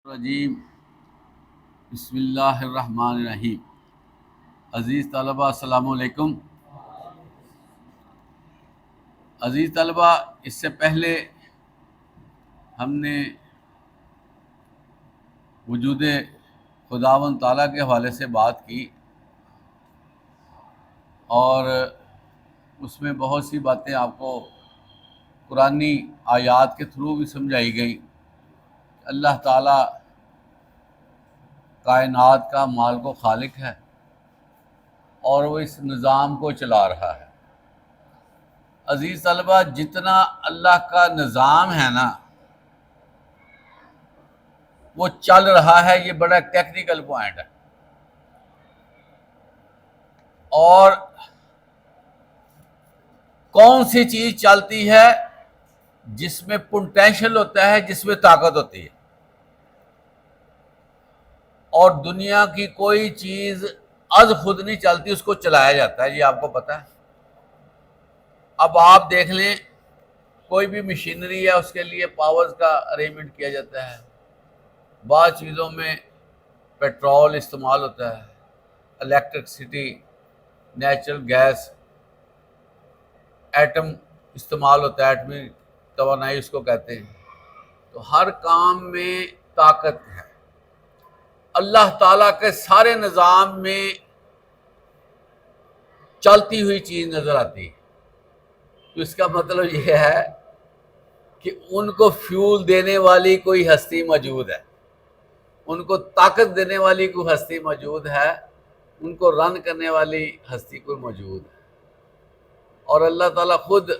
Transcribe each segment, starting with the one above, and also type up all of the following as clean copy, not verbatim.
الرجیم بسم اللہ الرحمن الرحیم۔ عزیز طلبہ السلام علیکم۔ عزیز طلبہ، اس سے پہلے ہم نے وجود خداوند تعالیٰ کے حوالے سے بات کی اور اس میں بہت سی باتیں آپ کو قرآنی آیات کے تھرو بھی سمجھائی گئیں۔ اللہ تعالیٰ کائنات کا مالک و خالق ہے اور وہ اس نظام کو چلا رہا ہے۔ عزیز طلبہ، جتنا اللہ کا نظام ہے نا وہ چل رہا ہے، یہ بڑا ٹیکنیکل پوائنٹ ہے، اور کون سی چیز چلتی ہے جس میں پوٹینشل ہوتا ہے، جس میں طاقت ہوتی ہے، اور دنیا کی کوئی چیز از خود نہیں چلتی، اس کو چلایا جاتا ہے۔ یہ آپ کو پتہ ہے۔ اب آپ دیکھ لیں، کوئی بھی مشینری ہے، اس کے لیے پاورز کا ارینجمنٹ کیا جاتا ہے۔ بعض چیزوں میں پیٹرول استعمال ہوتا ہے، الیکٹرکسٹی، نیچرل گیس، ایٹم استعمال ہوتا ہے، ایٹمی توانائی اس کو کہتے ہیں۔ تو ہر کام میں طاقت ہے۔ اللہ تعالیٰ کے سارے نظام میں چلتی ہوئی چیز نظر آتی ہے۔ تو اس کا مطلب یہ ہے کہ ان کو فیول دینے والی کوئی ہستی موجود ہے، ان کو طاقت دینے والی کوئی ہستی موجود ہے، ان کو رن کرنے والی ہستی کوئی موجود ہے۔ اور اللہ تعالیٰ خود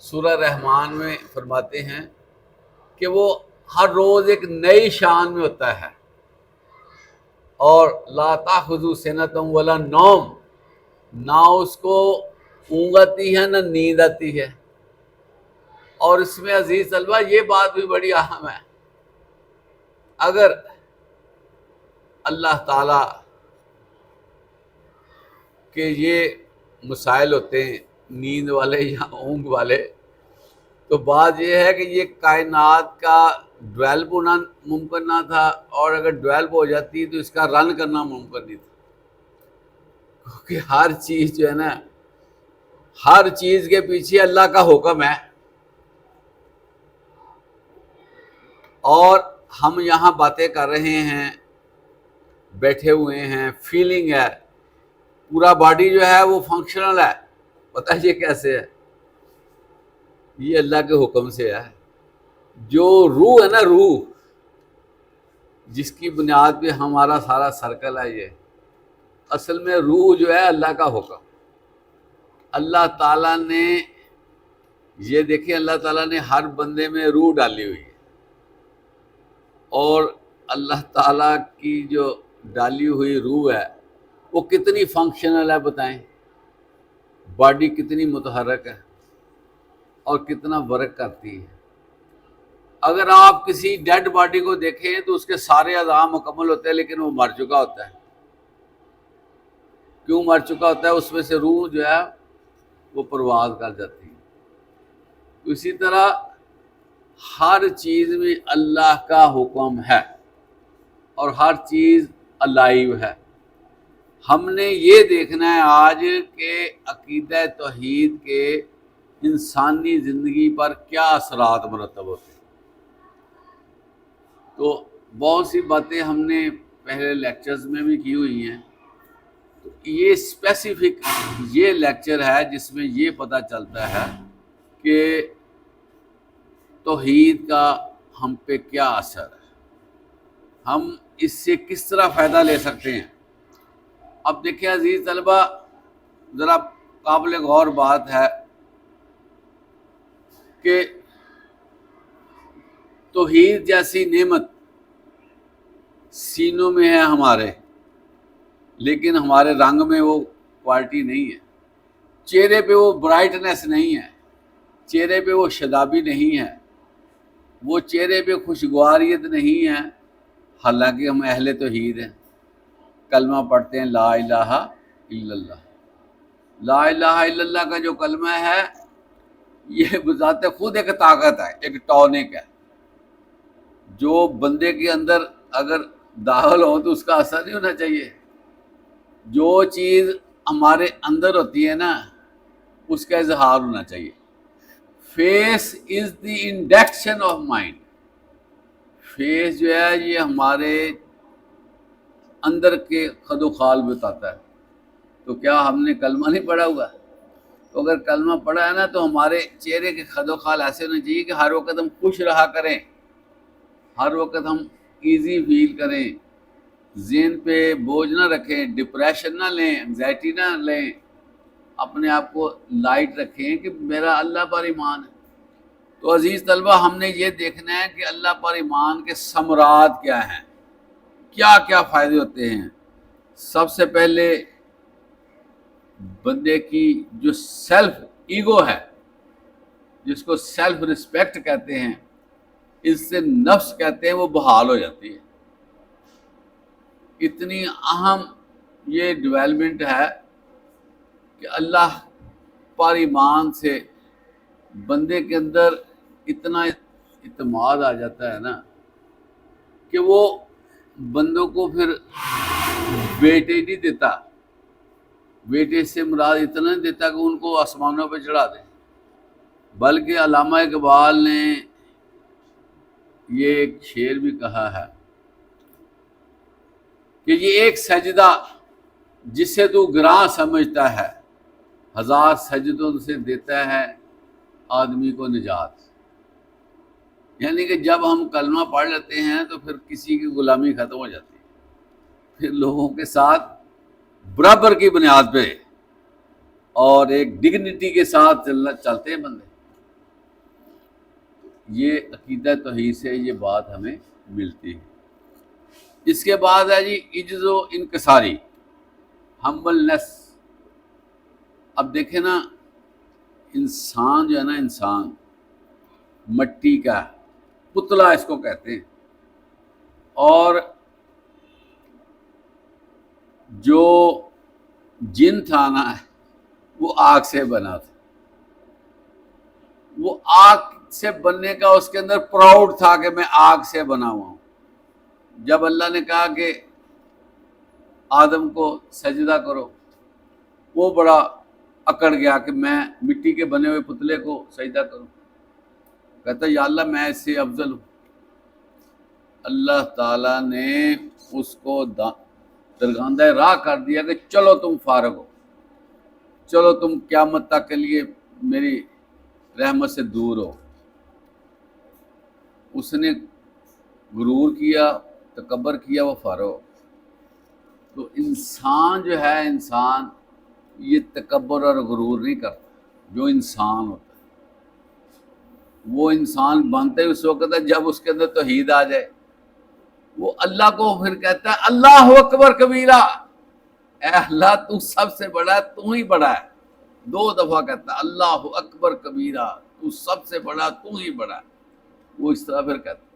سورہ رحمان میں فرماتے ہیں کہ وہ ہر روز ایک نئی شان میں ہوتا ہے، اور لا تاخذو سنۃ ولا نوم، نہ اس کو اونگ آتی ہے نہ نیند آتی ہے۔ اور اس میں عزیز طلبہ یہ بات بھی بڑی اہم ہے، اگر اللہ تعالیٰ کے یہ مسائل ہوتے ہیں، نیند والے یا اونگ والے، تو بات یہ ہے کہ یہ کائنات کا ڈویلپ ہونا ممکن نہ تھا، اور اگر ڈویلپ ہو جاتی تو اس کا رن کرنا ممکن نہیں تھا، کیونکہ ہر چیز جو ہے نا، ہر چیز کے پیچھے اللہ کا حکم ہے۔ اور ہم یہاں باتیں کر رہے ہیں، بیٹھے ہوئے ہیں، فیلنگ ہے، پورا باڈی جو ہے وہ فنکشنل ہے۔ پتہ ہے یہ کیسے ہے؟ یہ اللہ کے حکم سے ہے۔ جو روح ہے نا، روح جس کی بنیاد پہ ہمارا سارا سرکل ہے، یہ اصل میں روح جو ہے اللہ کا حکم۔ اللہ تعالیٰ نے یہ دیکھیں، اللہ تعالیٰ نے ہر بندے میں روح ڈالی ہوئی ہے، اور اللہ تعالیٰ کی جو ڈالی ہوئی روح ہے وہ کتنی فنکشنل ہے بتائیں؟ باڈی کتنی متحرک ہے اور کتنا ورک کرتی ہے۔ اگر آپ کسی ڈیڈ باڈی کو دیکھیں تو اس کے سارے اعضاء مکمل ہوتے ہیں، لیکن وہ مر چکا ہوتا ہے۔ کیوں مر چکا ہوتا ہے؟ اس میں سے روح جو ہے وہ پرواز کر جاتی ہے۔ اسی طرح ہر چیز میں اللہ کا حکم ہے، اور ہر چیز الائیو ہے۔ ہم نے یہ دیکھنا ہے آج کہ عقیدہ توحید کے انسانی زندگی پر کیا اثرات مرتب ہوتے ہیں۔ تو بہت سی باتیں ہم نے پہلے لیکچرز میں بھی کی ہوئی ہیں، تو یہ اسپیسیفک یہ لیکچر ہے جس میں یہ پتہ چلتا ہے کہ توحید کا ہم پہ کیا اثر ہے، ہم اس سے کس طرح فائدہ لے سکتے ہیں۔ اب دیکھیں عزیز طلبہ، ذرا قابل غور بات ہے کہ توحید جیسی نعمت سینوں میں ہے ہمارے، لیکن ہمارے رنگ میں وہ کوالٹی نہیں ہے، چہرے پہ وہ برائٹنس نہیں ہے، چہرے پہ وہ شادابی نہیں ہے، وہ چہرے پہ خوشگواریت نہیں ہے، حالانکہ ہم اہل توحید ہیں، کلمہ پڑھتے ہیں لا الہ الا اللہ۔ لا الہ الا اللہ کا جو کلمہ ہے یہ بذات خود ایک طاقت ہے، ایک ٹونک ہے۔ جو بندے کے اندر اگر داخل ہو تو اس کا اثر نہیں ہونا چاہیے. جو چیز ہمارے اندر ہوتی ہے نا اس کا اظہار ہونا چاہیے. Face is the indication of mind. Face جو ہے یہ ہمارے اندر کے خد و خال بتاتا ہے. تو کیا ہم نے کلمہ نہیں پڑھا ہوا؟ تو اگر کلمہ پڑھا ہے نا تو ہمارے چہرے کے خد و خال ایسے ہونے چاہیے کہ ہر وقت ہم خوش رہا کریں، ہر وقت ہم ایزی فیل کریں، ذہن پہ بوجھ نہ رکھیں، ڈپریشن نہ لیں، انگزائٹی نہ لیں، اپنے آپ کو لائٹ رکھیں کہ میرا اللہ پر ایمان ہے. تو عزیز طلبہ ہم نے یہ دیکھنا ہے کہ اللہ پر ایمان کے ثمرات کیا ہیں، کیا کیا فائدے ہوتے ہیں. سب سے پہلے بندے کی جو سیلف ایگو ہے، جس کو سیلف رسپیکٹ کہتے ہیں، اس سے نفس کہتے ہیں، وہ بحال ہو جاتی ہے. اتنی اہم یہ ڈیولپمنٹ ہے کہ اللہ پر ایمان سے بندے کے اندر اتنا اعتماد آ جاتا ہے نا کہ وہ بندوں کو پھر بیٹے نہیں دیتا. بیٹے سے مراد اتنا نہیں دیتا کہ ان کو آسمانوں پہ چڑھا دے، بلکہ علامہ اقبال نے یہ ایک شعر بھی کہا ہے کہ یہ ایک سجدہ جسے تو گراں سمجھتا ہے، ہزار سجدوں سے دیتا ہے آدمی کو نجات. یعنی کہ جب ہم کلمہ پڑھ لیتے ہیں تو پھر کسی کی غلامی ختم ہو جاتی ہے، پھر لوگوں کے ساتھ برابر کی بنیاد پہ اور ایک ڈگنیٹی کے ساتھ چلتے ہیں بندے. یہ عقیدہ توحید سے یہ بات ہمیں ملتی ہے. اس کے بعد ہے جی عجز و انکساری، ہمبلنس. اب دیکھیں نا، انسان جو ہے نا، انسان مٹی کا پتلا اس کو کہتے ہیں، اور جو جن تھا نا وہ آگ سے بنا تھا. وہ آگ سے بننے کا اس کے اندر پراؤڈ تھا کہ میں آگ سے بنا ہوا ہوں. جب اللہ نے کہا کہ آدم کو سجدہ کرو، وہ بڑا اکڑ گیا کہ میں مٹی کے بنے ہوئے پتلے کو سجدہ کروں. کہتا یا اللہ میں اس سے افضل ہوں. اللہ تعالیٰ نے اس کو درگاندہ راہ کر دیا کہ چلو تم فارغ ہو، چلو تم قیامت تک کے لیے میری رحمت سے دور ہو. اس نے غرور کیا، تکبر کیا، وہ فارغ ہو. تو انسان جو ہے، انسان یہ تکبر اور غرور نہیں کرتا. جو انسان ہوتا ہے وہ انسان بنتا ہی اس وقت ہے جب اس کے اندر توحید آ جائے. وہ اللہ کو پھر کہتا ہے اللہ اکبر کبیرہ، اے اللہ تو سب سے بڑا ہے، تو ہی بڑا ہے. 2 دفعہ کہتا ہے اللہ اکبر کبیرہ، تو سب سے بڑا، تو ہی بڑا ہے. وہ اس طرح پھر کہتا ہے.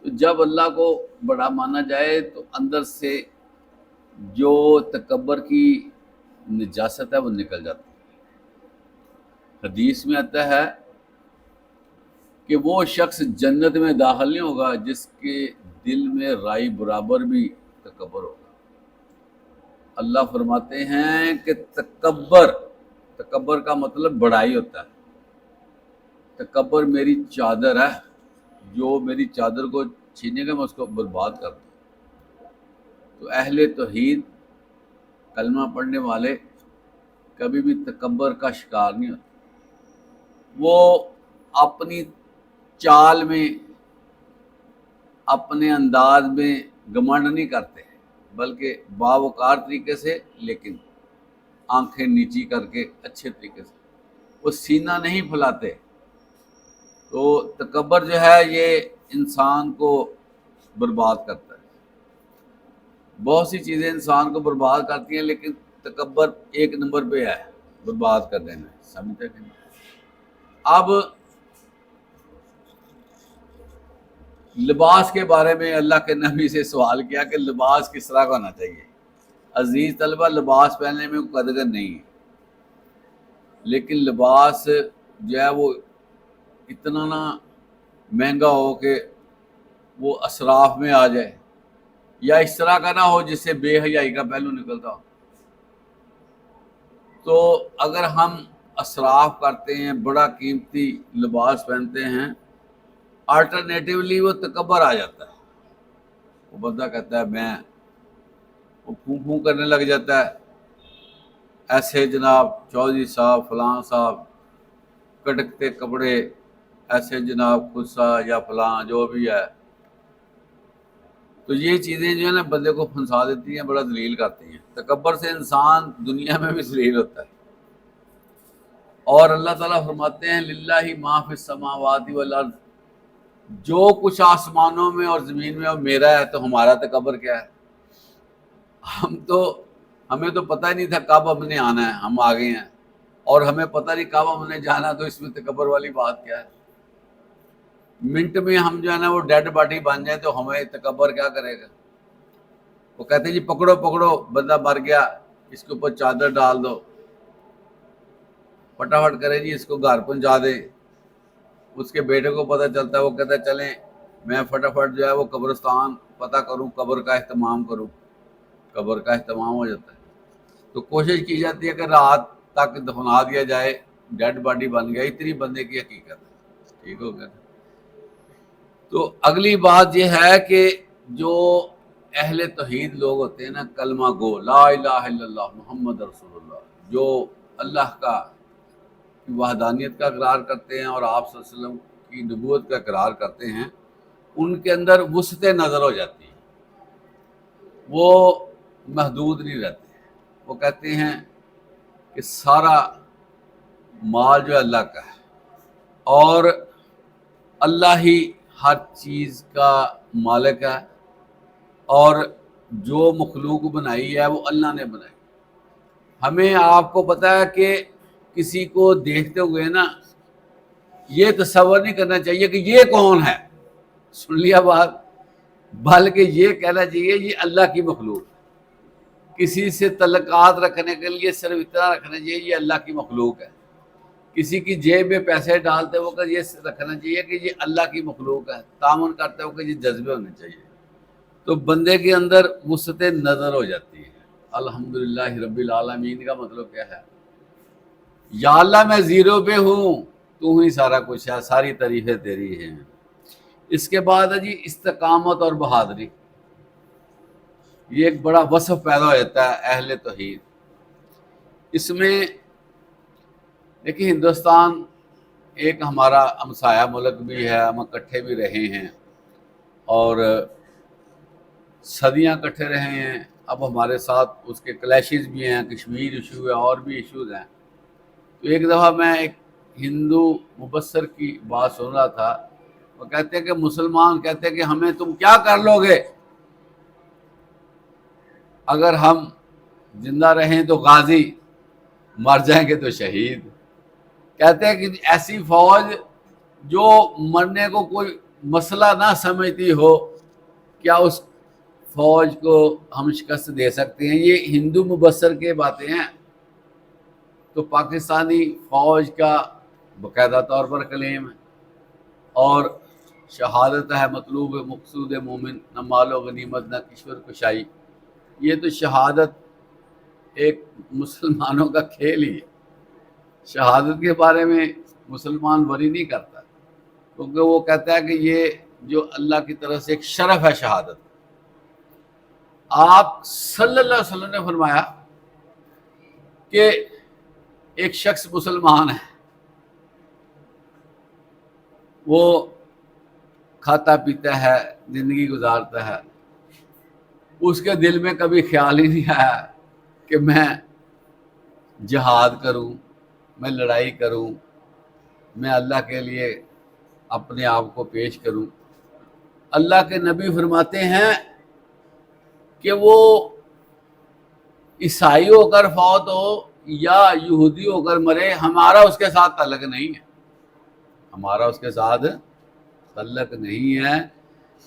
تو جب اللہ کو بڑا مانا جائے تو اندر سے جو تکبر کی نجاست ہے وہ نکل جاتی ہے. حدیث میں آتا ہے کہ وہ شخص جنت میں داخل نہیں ہوگا جس کے دل میں رائی برابر بھی تکبر ہوگا. اللہ فرماتے ہیں کہ تکبر کا مطلب بڑائی ہوتا ہے. تکبر میری چادر ہے، جو میری چادر کو چھینے گا میں اس کو برباد کر دوں. تو اہل توحید، کلمہ پڑھنے والے کبھی بھی تکبر کا شکار نہیں ہوتے. وہ اپنی چال میں، اپنے انداز میں گھمنڈ نہیں کرتے، بلکہ باوقار طریقے سے، لیکن آنکھیں نیچی کر کے اچھے طریقے سے. وہ سینہ نہیں پھیلاتے. تو تکبر جو ہے یہ انسان کو برباد کرتا ہے. بہت سی چیزیں انسان کو برباد کرتی ہیں، لیکن تکبر 1 نمبر پہ ہے برباد کر دینا. سمجھتے کہ نہیں؟ اب لباس کے بارے میں اللہ کے نبی سے سوال کیا کہ لباس کس طرح کا ہونا چاہیے. عزیز طلبہ، لباس پہننے میں کوئی قدر نہیں ہے، لیکن لباس جو ہے وہ اتنا نہ مہنگا ہو کہ وہ اسراف میں آ جائے، یا اس طرح کا نہ ہو جس سے بے حیائی کا پہلو نکلتا ہو۔ تو اگر ہم اسراف کرتے ہیں، بڑا قیمتی لباس پہنتے ہیں، آلٹرنیٹیولی وہ تکبر آ جاتا ہے، وہ بندہ کہتا ہے میں، وہ پھوں پھوں کرنے لگ جاتا ہے، ایسے جناب چودھری صاحب فلاں صاحب کٹکتے کپڑے، ایسے جناب خود سا یا فلاں جو بھی ہے۔ تو یہ چیزیں جو ہے نا بندے کو پھنسا دیتی ہیں، بڑا ذلیل کرتی ہیں۔ تکبر سے انسان دنیا میں بھی ذلیل ہوتا ہے۔ اور اللہ تعالیٰ فرماتے ہیں للہ ما فی السماوات والارض، جو کچھ آسمانوں میں اور زمین میں وہ میرا ہے، تو ہمارا تکبر کیا ہے؟ ہمیں تو پتہ ہی نہیں تھا کب ہم نے آنا ہے، ہم آ گئے ہیں، اور ہمیں پتہ نہیں کب ہم نے جانا، تو اس میں تکبر والی بات کیا ہے؟ منٹ میں ہم جو ہے نا وہ ڈیڈ باڈی بن جائیں تو ہمیں تکبر کیا کرے گا؟ وہ کہتے ہیں جی پکڑو پکڑو بندہ مر گیا، اس کے اوپر چادر ڈال دو، فٹافٹ کرے جی اس کو گھر پہنچا دے۔ اس کے بیٹے کو پتہ چلتا ہے، وہ کہتا ہے چلیں میں فٹافٹ جو ہے وہ قبرستان پتہ کروں، قبر کا اہتمام کروں، قبر کا اہتمام ہو جاتا ہے۔ تو کوشش کی جاتی ہے کہ رات تک دفنا دیا جائے، ڈیڈ باڈی بن گیا، اتنی بندے کی حقیقت ہے۔ ٹھیک ہو گیا؟ تو اگلی بات یہ ہے کہ جو اہل توحید لوگ ہوتے ہیں نا، کلمہ گو، لا الہ الا اللہ محمد رسول اللہ، جو اللہ کا وحدانیت کا اقرار کرتے ہیں اور آپ صلی اللہ علیہ وسلم کی نبوت کا اقرار کرتے ہیں، ان کے اندر وسعت نظر ہو جاتی ہے، وہ محدود نہیں رہتے۔ وہ کہتے ہیں کہ سارا مال جو اللہ کا ہے، اور اللہ ہی ہر چیز کا مالک ہے، اور جو مخلوق بنائی ہے وہ اللہ نے بنائی۔ ہمیں آپ کو پتہ ہے کہ کسی کو دیکھتے ہوئے نا یہ تصور نہیں کرنا چاہیے کہ یہ کون ہے، سن لیا بات، بلکہ یہ کہنا چاہیے یہ اللہ کی مخلوق ہے۔ کسی سے تعلقات رکھنے کے لیے صرف اتنا رکھنا چاہیے یہ اللہ کی مخلوق ہے۔ کسی کی جیب میں پیسے ڈالتے وقت یہ رکھنا چاہیے کہ یہ اللہ کی مخلوق ہے، تعاون کرتے وقت یہ جذبے ہونے چاہیے، تو بندے کے اندر وسعت نظر ہو جاتی ہے۔ الحمدللہ رب العالمین کا مطلب کیا ہے؟ یا اللہ میں زیرو پہ ہوں، تو ہی سارا کچھ ہے، ساری تعریفیں تیری ہیں۔ اس کے بعد ہے جی استقامت اور بہادری، یہ ایک بڑا وصف پیدا ہو جاتا ہے اہل توحید۔ اس میں دیکھیں ہندوستان ایک ہمارا ہمسایہ ملک بھی ہے، ہم اکٹھے بھی رہے ہیں اور صدیاں اکٹھے رہے ہیں۔ اب ہمارے ساتھ اس کے کلیشز بھی ہیں، کشمیر ایشو ہے اور بھی ایشوز ہیں۔ تو ایک دفعہ میں ایک ہندو مبصر کی بات سن رہا تھا، وہ کہتے ہیں کہ مسلمان کہتے ہیں کہ ہمیں تم کیا کر لو گے، اگر ہم زندہ رہیں تو غازی، مر جائیں گے تو شہید۔ کہتے ہیں کہ ایسی فوج جو مرنے کو کوئی مسئلہ نہ سمجھتی ہو، کیا اس فوج کو ہم شکست دے سکتے ہیں؟ یہ ہندو مبصر کے باتیں ہیں۔ تو پاکستانی فوج کا باقاعدہ طور پر کلیم ہے، اور شہادت ہے مطلوب مقصود مومن، نہ مال و غنیمت نہ کشور کشائی۔ یہ تو شہادت ایک مسلمانوں کا کھیل ہی ہے۔ شہادت کے بارے میں مسلمان وری نہیں کرتا، کیونکہ وہ کہتا ہے کہ یہ جو اللہ کی طرف سے ایک شرف ہے شہادت۔ آپ صلی اللہ علیہ وسلم نے فرمایا کہ ایک شخص مسلمان ہے، وہ کھاتا پیتا ہے، زندگی گزارتا ہے، اس کے دل میں کبھی خیال ہی نہیں آیا کہ میں جہاد کروں، میں لڑائی کروں، میں اللہ کے لیے اپنے آپ کو پیش کروں۔ اللہ کے نبی فرماتے ہیں کہ وہ عیسائی ہو کر فوت ہو یا یہودی ہو کر مرے، ہمارا اس کے ساتھ تعلق نہیں ہے، ہمارا اس کے ساتھ تعلق نہیں ہے۔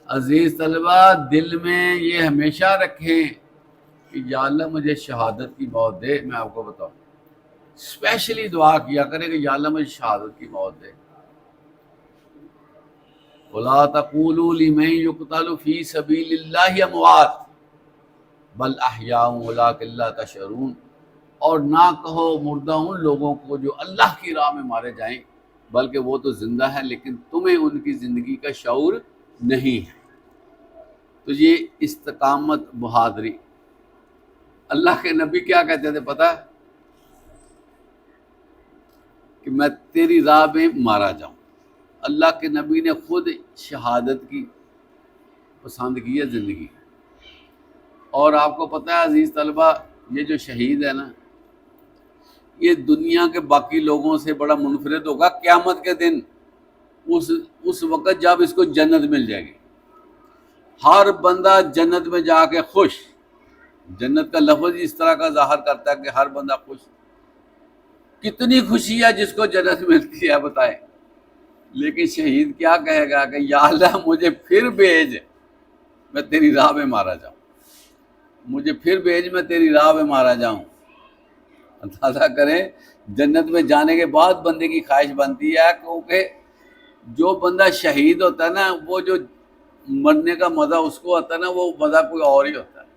عزیز طلبہ، دل میں یہ ہمیشہ رکھیں کہ یا اللہ مجھے شہادت کی موت دے۔ میں آپ کو بتاؤں، اسپیشلی دعا کیا کریں کہ یا اللہ مجھے شہادت کی موت دے۔ ولا تقولوا لمن يقتل في سبيل الله اموات بل احیاء ولکن لا تشعرون، اور نہ کہو مردہ ان لوگوں کو جو اللہ کی راہ میں مارے جائیں، بلکہ وہ تو زندہ ہے لیکن تمہیں ان کی زندگی کا شعور نہیں ہے۔ تو یہ استقامت بہادری۔ اللہ کے نبی کیا کہتے تھے پتہ ہے؟ کہ میں تیری راہ میں مارا جاؤں۔ اللہ کے نبی نے خود شہادت کی پسند کی ہے زندگی۔ اور آپ کو پتہ ہے عزیز طلبہ، یہ جو شہید ہے نا، یہ دنیا کے باقی لوگوں سے بڑا منفرد ہوگا قیامت کے دن، اس وقت جب اس کو جنت مل جائے گی۔ ہر بندہ جنت میں جا کے خوش، جنت کا لفظ اس طرح کا ظاہر کرتا ہے کہ ہر بندہ خوش۔ کتنی خوشی ہے جس کو جنت ملتی ہے بتائیں، لیکن شہید کیا کہے گا کہ یا اللہ مجھے پھر بھیج، میں تیری راہ میں مارا جاؤں، مجھے پھر بھیج، میں تیری راہ میں مارا جاؤں۔ اندازہ کریں جنت میں جانے کے بعد بندے کی خواہش بنتی ہے، کیونکہ جو بندہ شہید ہوتا ہے نا، وہ جو مرنے کا مزہ اس کو آتا ہے نا، وہ مزہ کوئی اور ہی ہوتا ہے،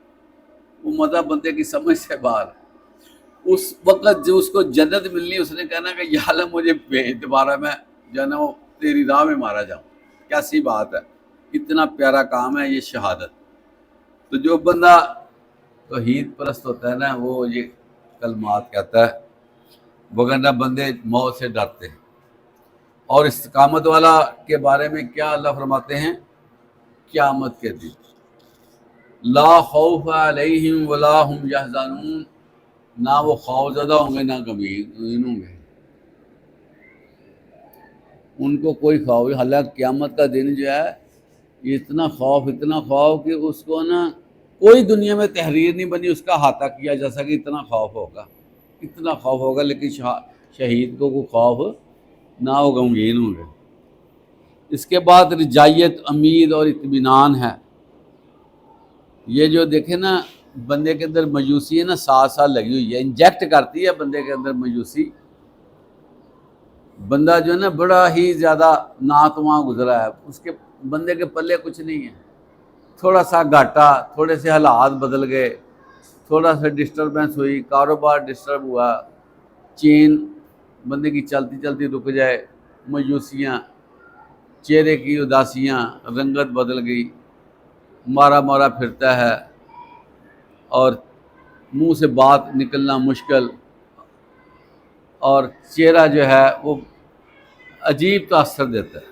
وہ مزہ بندے کی سمجھ سے باہر ہے۔ اس وقت جو اس کو جنت ملنی، اس نے کہنا کہ یا اللہ مجھے بھیج دوبارہ، میں جو ہے نا وہ تیری راہ میں مارا جاؤں۔ کیسی بات ہے، اتنا پیارا کام ہے یہ شہادت۔ تو جو بندہ توحید پرست ہوتا ہے نا، وہ یہ کلمات کہتا ہے، وگرنہ بندے موت سے ڈرتے ہیں۔ اور استقامت والا کے بارے میں کیا اللہ فرماتے ہیں؟ قیامت کے دن لا خوف علیہم ولا هم یحزنون، نہ وہ خوف زدہ ہوں گے نہ غمگین ہوں گے، ان کو کوئی خوف۔ حالانکہ قیامت کا دن جو ہے یہ اتنا خوف کہ اس کو نا کوئی دنیا میں تحریر نہیں بنی اس کا احاطہ کیا جا سکے، اتنا خوف ہوگا، اتنا خوف ہوگا۔ لیکن شہید کو کوئی خوف نہ ہو، غمگین ہوں گے۔ اس کے بعد رجائیت، امید اور اطمینان ہے۔ یہ جو دیکھیں نا بندے کے اندر مایوسی ہے نا، 7 سال لگی ہوئی ہے، انجیکٹ کرتی ہے بندے کے اندر مایوسی۔ بندہ جو ہے نا بڑا ہی زیادہ ناتواں گزرا ہے، اس کے بندے کے پلے کچھ نہیں ہے، تھوڑا سا گھاٹا، تھوڑے سے حالات بدل گئے، تھوڑا سا ڈسٹربنس ہوئی، کاروبار ڈسٹرب ہوا، چین بندے کی چلتی چلتی رک جائے، مایوسیاں، چہرے کی اداسیاں، رنگت بدل گئی، مارا مارا پھرتا ہے، اور منہ سے بات نکلنا مشکل، اور چہرہ جو ہے وہ عجیب تاثر دیتا ہے۔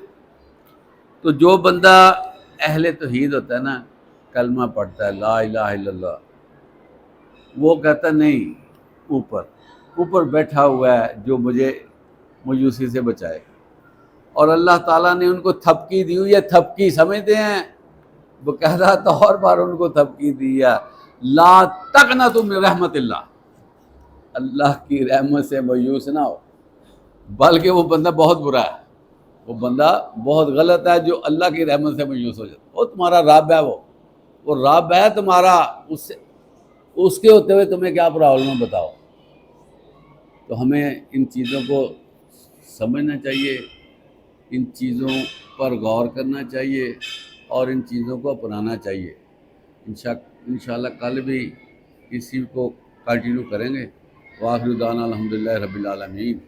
تو جو بندہ اہل توحید ہوتا ہے نا، کلمہ پڑھتا ہے لا الہ الا اللہ، وہ کہتا نہیں، اوپر بیٹھا ہوا ہے جو مجھے مایوسی سے بچائے، اور اللہ تعالیٰ نے ان کو تھپکی دی ہوئی ہے۔ تھپکی سمجھتے ہیں؟ باقاعدہ طور پر ان کو تھپکی دی ہے، لا تقنطوا من رحمت اللہ، اللہ کی رحمت سے مایوس نہ ہو، بلکہ وہ بندہ بہت برا ہے، وہ بندہ بہت غلط ہے جو اللہ کی رحمت سے مایوس ہو جاتا ہے۔ وہ تمہارا رب ہے، وہ رب ہے تمہارا، اس کے ہوتے ہوئے تمہیں کیا پرابلم ہے بتاؤ۔ تو ہمیں ان چیزوں کو سمجھنا چاہیے، ان چیزوں پر غور کرنا چاہیے، اور ان چیزوں کو اپنانا چاہیے۔ انشاءاللہ کل بھی اسی کو کنٹینیو کریں گے۔ وآخر دعوانا الحمدللہ رب العالمین۔